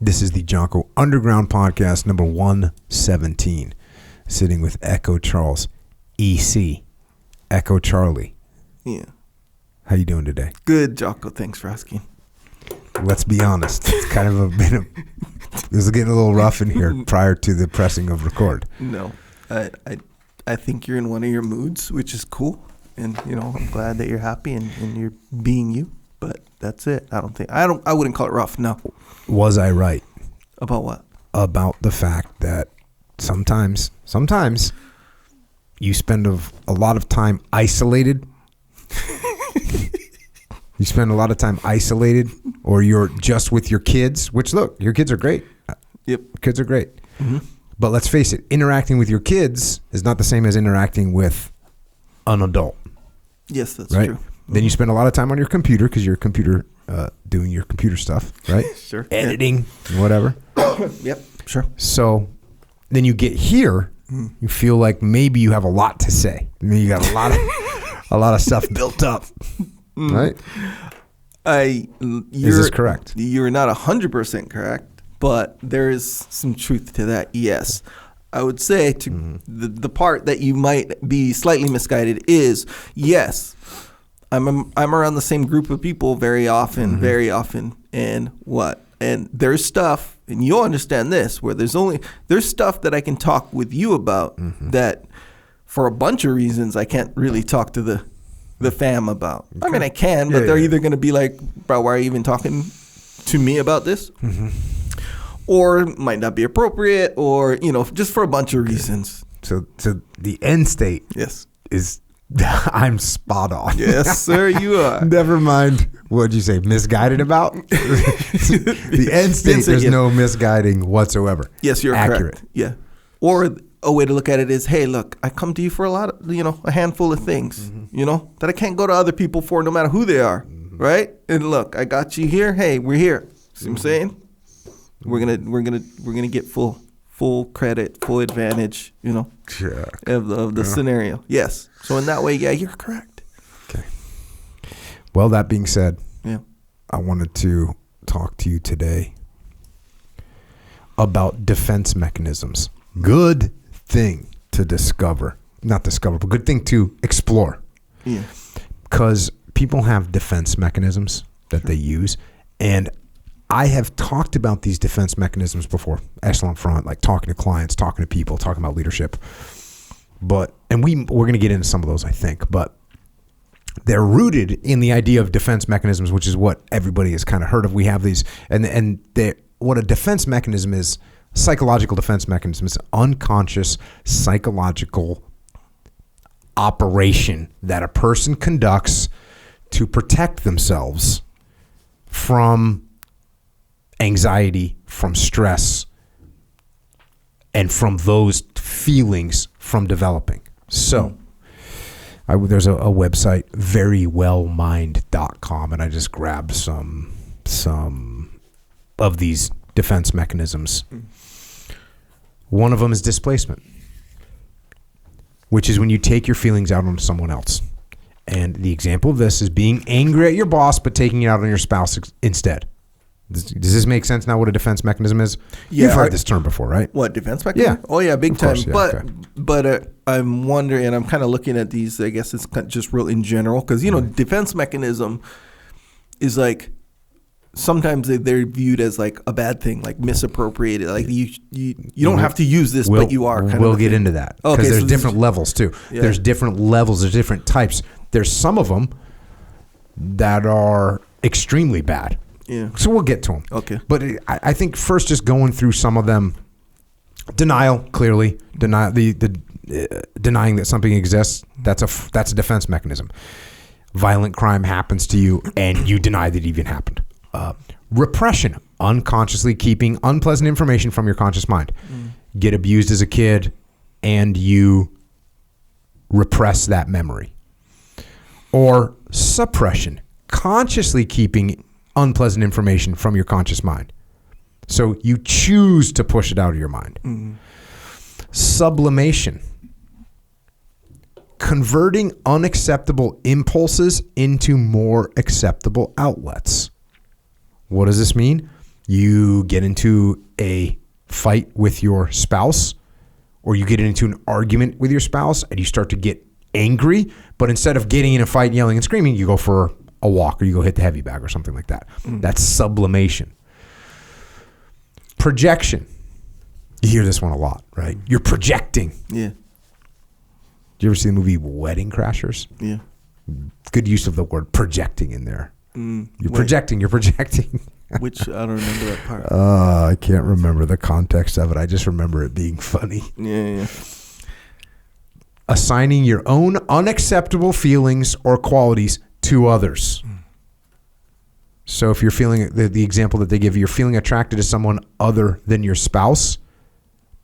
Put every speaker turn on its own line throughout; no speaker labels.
This is the Jocko Underground Podcast, number 117. Sitting with Echo Charles, EC, Echo Charlie.
Yeah.
How you doing today?
Good, Jocko. Thanks for asking.
Let's be honest. It's kind of it was getting a little rough in here prior to the pressing of record.
No, I think you're in one of your moods, which is cool, and I'm glad that you're happy and you're being you. But that's it. I wouldn't call it rough. No.
Was I right?
About what?
About the fact that sometimes you spend a lot of time isolated. You spend a lot of time isolated, or you're just with your kids, which, look, your kids are great.
Yep.
Kids are great.
Mm-hmm.
But let's face it, interacting with your kids is not the same as interacting with an adult.
Yes, that's
right?
True.
Then you spend a lot of time on your computer because you're a computer, doing your computer stuff, right?
Sure.
Editing, whatever.
Yep, sure.
So then you get here, you feel like maybe you have a lot to say. I mean, you got a lot of stuff built up, right?
Is
this correct?
You're not 100% correct, but there is some truth to that. Yes. I would say the part that you might be slightly misguided is, yes, I'm around the same group of people very often, and there's stuff, and you'll understand this, where there's stuff that I can talk with you about that for a bunch of reasons I can't really talk to the fam about. Okay. I mean, I can, but they're either going to be like, bro, why are you even talking to me about this? Or might not be appropriate, or, just for a bunch of reasons.
So the end state is I'm spot on.
Yes, sir, you are.
Never mind, what'd you say, misguided about? The end state, there's no misguiding whatsoever.
Yes, you're
accurate.
Correct. Yeah. Or a way to look at it is, hey, look, I come to you for a lot of, a handful of things, that I can't go to other people for no matter who they are, right? And look, I got you here. Hey, we're here. See what I'm saying? We're gonna get full credit, full advantage, of the scenario. Yes. So in that way, yeah, you're correct.
Okay. Well, that being said,
I
wanted to talk to you today about defense mechanisms. Good thing to discover. Not discover, but good thing to explore.
Yeah.
Because people have defense mechanisms that they use, and I have talked about these defense mechanisms before, Echelon Front, like talking to clients, talking to people, talking about leadership. We're going to get into some of those, I think, but they're rooted in the idea of defense mechanisms, which is what everybody has kind of heard of. We have these, and what a defense mechanism is, psychological defense mechanism is an unconscious psychological operation that a person conducts to protect themselves from anxiety, from stress, and from those feelings from developing. So there's a website, verywellmind.com, and I just grabbed some of these defense mechanisms. One of them is displacement, which is when you take your feelings out on someone else. And the example of this is being angry at your boss but taking it out on your spouse instead. Does this make sense now, what a defense mechanism is?
Yeah,
You've heard this term before, right?
What, defense mechanism?
Yeah.
Oh, yeah, big time.
Course, yeah,
but I'm wondering, and I'm kind of looking at these, I guess it's just real in general, because, defense mechanism is like, sometimes they're viewed as like a bad thing, like misappropriated. Like you don't have to use this, but you are.
We'll get into that, because there's different levels too. Yeah. There's different levels. There's different types. There's some of them that are extremely bad.
Yeah.
So we'll get to them.
Okay.
But I think first, just going through some of them. Denial, clearly, denying that something exists. That's a defense mechanism. Violent crime happens to you, and you deny that it even happened. Repression, unconsciously keeping unpleasant information from your conscious mind. Get abused as a kid, and you repress that memory. Or suppression, consciously keeping unpleasant information from your conscious mind. So you choose to push it out of your mind. Sublimation, converting unacceptable impulses into more acceptable outlets. What does this mean? You get into a fight with your spouse, or you get into an argument with your spouse and you start to get angry, but instead of getting in a fight, yelling and screaming, you go for a walk or you go hit the heavy bag or something like that. That's sublimation. Projection. You hear this one a lot, right? You're projecting.
Yeah.
Do you ever see the movie Wedding Crashers?
Yeah.
Good use of the word projecting in there. You're projecting.
Which I don't remember that part.
I can't remember the context of it. I just remember it being funny.
Yeah.
Assigning your own unacceptable feelings or qualities to others. So if you're feeling, the example that they give you, you're feeling attracted to someone other than your spouse,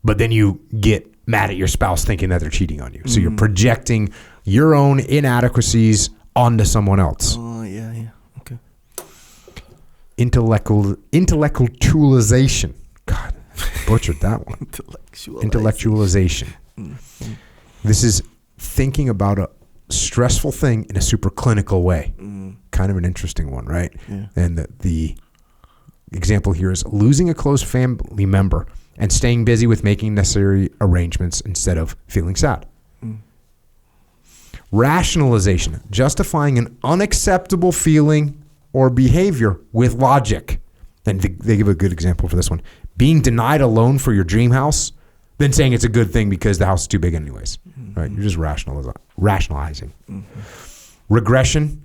but then you get mad at your spouse thinking that they're cheating on you. So you're projecting your own inadequacies onto someone else.
Oh, yeah. Okay.
Intellectualization. God, butchered that one. Intellectualization. This is thinking about a stressful thing in a super clinical way. Kind of an interesting one, right?
Yeah.
And the example here is losing a close family member and staying busy with making necessary arrangements instead of feeling sad. Rationalization, justifying an unacceptable feeling or behavior with logic. And they give a good example for this one. Being denied a loan for your dream house, then saying it's a good thing because the house is too big anyways. Right? You're just rationalizing. Regression,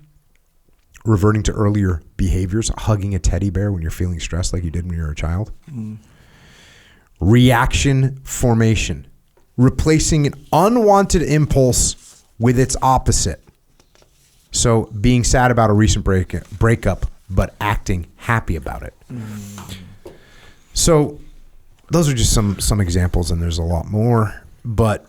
reverting to earlier behaviors, hugging a teddy bear when you're feeling stressed like you did when you were a child. Reaction formation, replacing an unwanted impulse with its opposite. So being sad about a recent breakup, but acting happy about it. So those are just some examples, and there's a lot more. But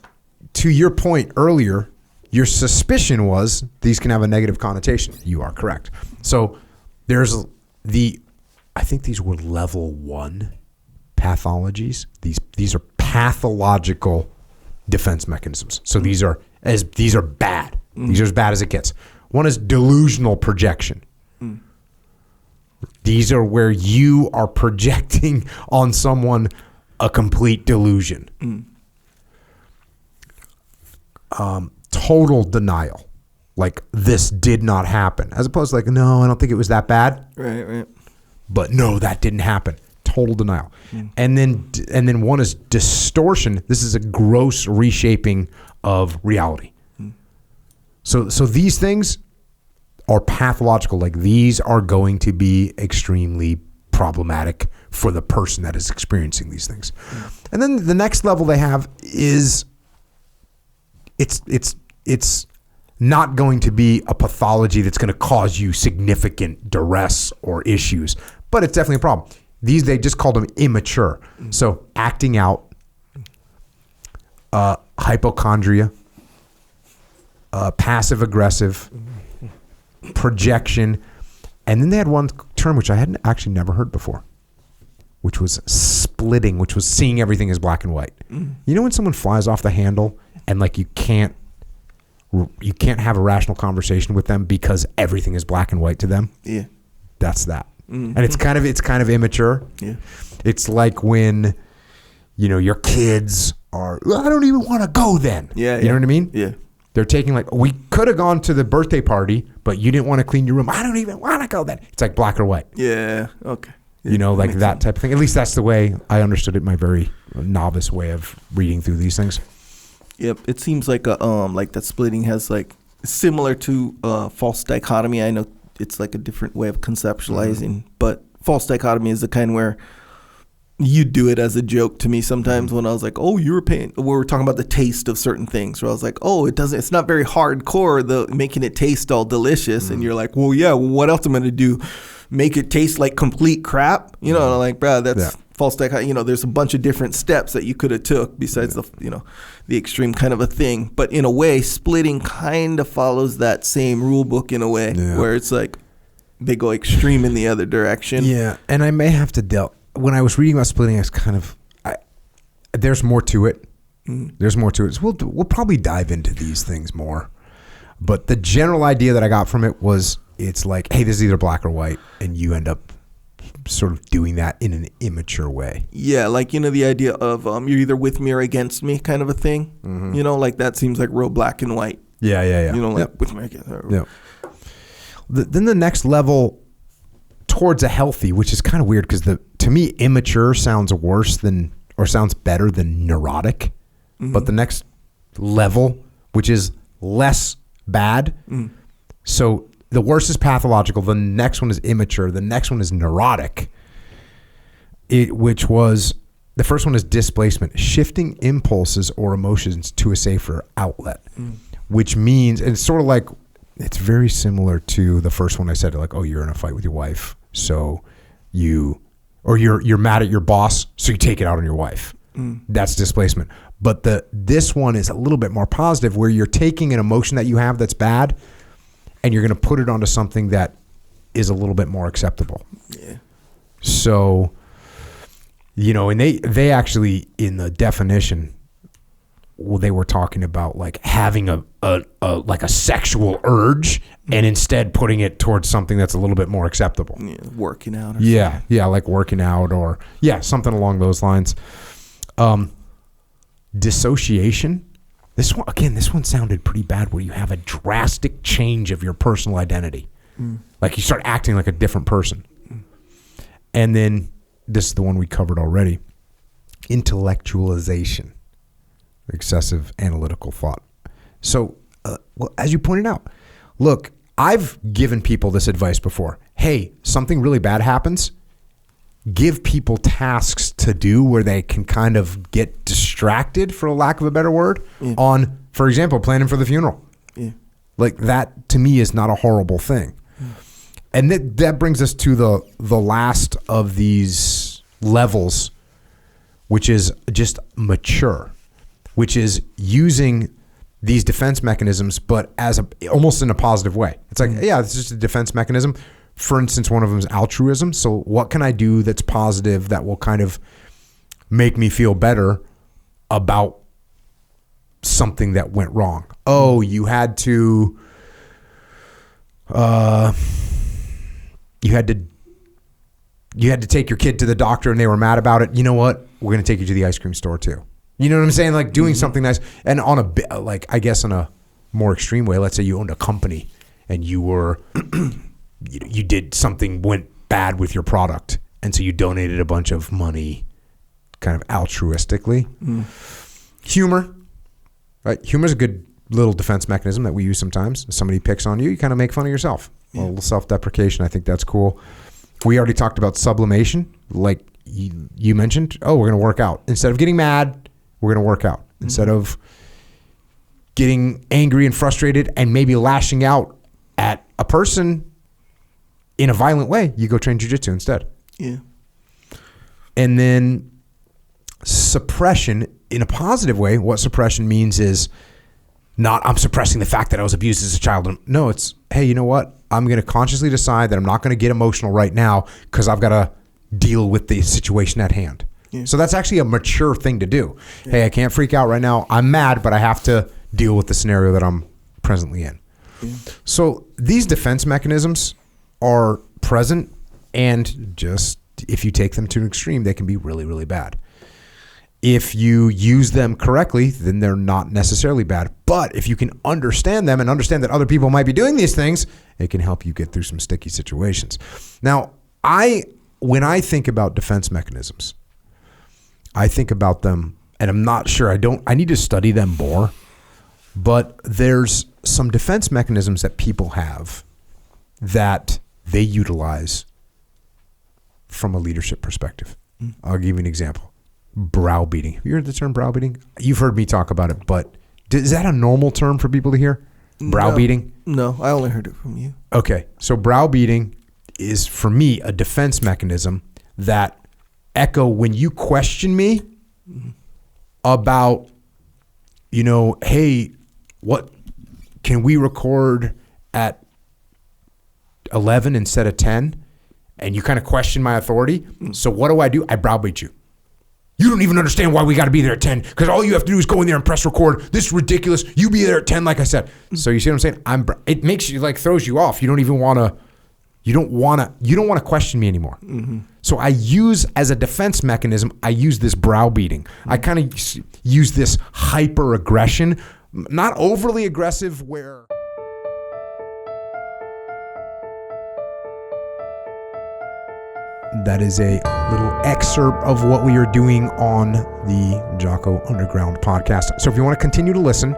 to your point earlier, your suspicion was these can have a negative connotation. You are correct. So there's I think these were level 1 pathologies. These are pathological defense mechanisms. So these are bad. These are as bad as it gets. One is delusional projection. These are where you are projecting on someone a complete delusion. Total denial, like this did not happen, as opposed to like, no, I don't think it was that bad.
Right.
But no, that didn't happen. Total denial. And then one is distortion. This is a gross reshaping of reality. So these things are pathological. Like these are going to be extremely problematic for the person that is experiencing these things. And then the next level they have is it's not going to be a pathology that's going to cause you significant duress or issues, but it's definitely a problem. They just called them immature. So acting out, hypochondria, passive aggressive, projection, and then they had one term which I hadn't actually never heard before, which was splitting, which was seeing everything as black and white. You know when someone flies off the handle and like you can't have a rational conversation with them because everything is black and white to them?
Yeah.
That's that. And it's kind of immature.
Yeah.
It's like when your kids are, I don't even want to go then.
Yeah.
You know what I mean?
Yeah.
They're taking like, we could have gone to the birthday party, but you didn't want to clean your room. I don't even want to go then. It's like black or white.
Yeah. Okay. Yeah,
like that type of thing. At least that's the way I understood it, my very novice way of reading through these things.
Yep. It seems like like that splitting has like similar to false dichotomy. I know it's like a different way of conceptualizing, but false dichotomy is the kind where you do it as a joke to me sometimes when I was like, oh, you were paying, we were talking about the taste of certain things, where I was like, oh, it's not very hardcore, making it taste all delicious. And you're like, well, yeah, what else am I going to do? Make it taste like complete crap? And I'm like, bro, that's false dichotomy. There's a bunch of different steps that you could have took besides the extreme kind of a thing. But in a way, splitting kind of follows that same rule book in a way where it's like they go extreme in the other direction.
Yeah. And I may have to when I was reading about splitting, I was kind of, there's more to it. There's more to it. So we'll probably dive into these things more. But the general idea that I got from it was, it's like, hey, this is either black or white, and you end up sort of doing that in an immature way.
Yeah, like, the idea of you're either with me or against me kind of a thing. Like that seems like real black and white.
Yeah.
With me or against me.
Yeah. Then the next level towards a healthy, which is kind of weird because to me, immature sounds worse than, or sounds better than neurotic. But the next level, which is less bad. So the worst is pathological. The next one is immature. The next one is neurotic. Which was, the first one is displacement, shifting impulses or emotions to a safer outlet, which means, and it's sort of like, it's very similar to the first one I said, like, oh, you're in a fight with your wife, so you're mad at your boss, so you take it out on your wife. That's displacement. But this one is a little bit more positive, where you're taking an emotion that you have that's bad, and you're going to put it onto something that is a little bit more acceptable.
Yeah.
So, and they actually, in the definition, well, they were talking about like having a sexual urge and instead putting it towards something that's a little bit more acceptable.
Yeah, working out.
Yeah, like working out or something along those lines. Dissociation. This one sounded pretty bad, where you have a drastic change of your personal identity. Like you start acting like a different person. And then this is the one we covered already. Intellectualization. Excessive analytical thought. So, as you pointed out, look, I've given people this advice before. Hey, something really bad happens. Give people tasks to do where they can kind of get distracted, for a lack of a better word, on, for example, planning for the funeral.
Yeah.
Like that, to me, is not a horrible thing. And that brings us to the last of these levels, which is just mature, which is using these defense mechanisms, but as almost in a positive way. It's like, it's just a defense mechanism. For instance, one of them is altruism. So what can I do that's positive that will kind of make me feel better about something that went wrong? Oh, you had to take your kid to the doctor and they were mad about it. You know what? We're going to take you to the ice cream store too. You know what I'm saying? Like doing something nice. And on a more extreme way, let's say you owned a company and you were, you did something went bad with your product. And so you donated a bunch of money kind of altruistically. Humor, right? Humor is a good little defense mechanism that we use sometimes. If somebody picks on you, you kind of make fun of yourself. A little self-deprecation. I think that's cool. We already talked about sublimation. Like you mentioned, we're going to work out. Instead of getting mad, we're going to work out. Instead of getting angry and frustrated and maybe lashing out at a person in a violent way, you go train jiu-jitsu instead.
Yeah. And
then suppression in a positive way. What suppression means is not I'm suppressing the fact that I was abused as a child. No, it's, hey, you know what? I'm going to consciously decide that I'm not going to get emotional right now because I've got to deal with the situation at hand. Yeah. So that's actually a mature thing to do. Yeah. Hey, I can't freak out right now. I'm mad, but I have to deal with the scenario that I'm presently in. Yeah. So these defense mechanisms are present, and just if you take them to an extreme, they can be really, really bad. If you use them correctly, then they're not necessarily bad. But if you can understand them and understand that other people might be doing these things, it can help you get through some sticky situations. Now, when I think about defense mechanisms, I think about them, and I'm not sure, I need to study them more, but there's some defense mechanisms that people have that they utilize from a leadership perspective. I'll give you an example. Browbeating. Have you heard the term browbeating? You've heard me talk about it, but is that a normal term for people to hear? Browbeating?
No, I only heard it from you.
Okay. So browbeating is, for me, a defense mechanism that echo when you question me about, hey, what can we record at 11 instead of 10? And you kind of question my authority. So what do? I browbeat you. You don't even understand why we got to be there at 10 because all you have to do is go in there and press record. This is ridiculous. You be there at 10, like I said. So you see what I'm saying? It makes you throws you off. You don't even want to. You don't want to question me anymore. So I use, as a defense mechanism, I use this browbeating. I kind of use this hyper aggression, not overly aggressive where... That is a little excerpt of what we are doing on the Jocko Underground podcast. So if you want to continue to listen,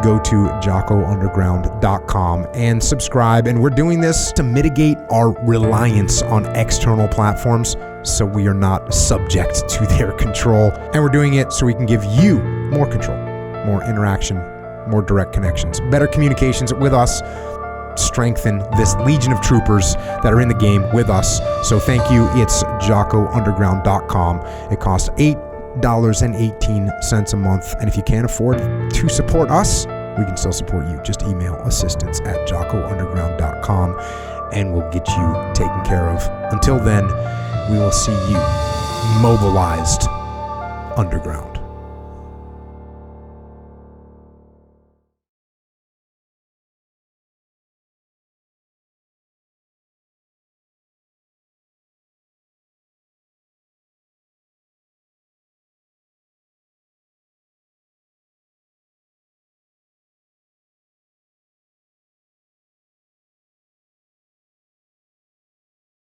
go to jockounderground.com and subscribe. And we're doing this to mitigate our reliance on external platforms so we are not subject to their control. And we're doing it so we can give you more control, more interaction, more direct connections, better communications with us, strengthen this legion of troopers that are in the game with us. So thank you. It's jockounderground.com. It costs $8.18 a month. And if you can't afford to support us, we can still support you. Just email assistance@jockounderground.com and we'll get you taken care of. Until then, we will see you mobilized underground.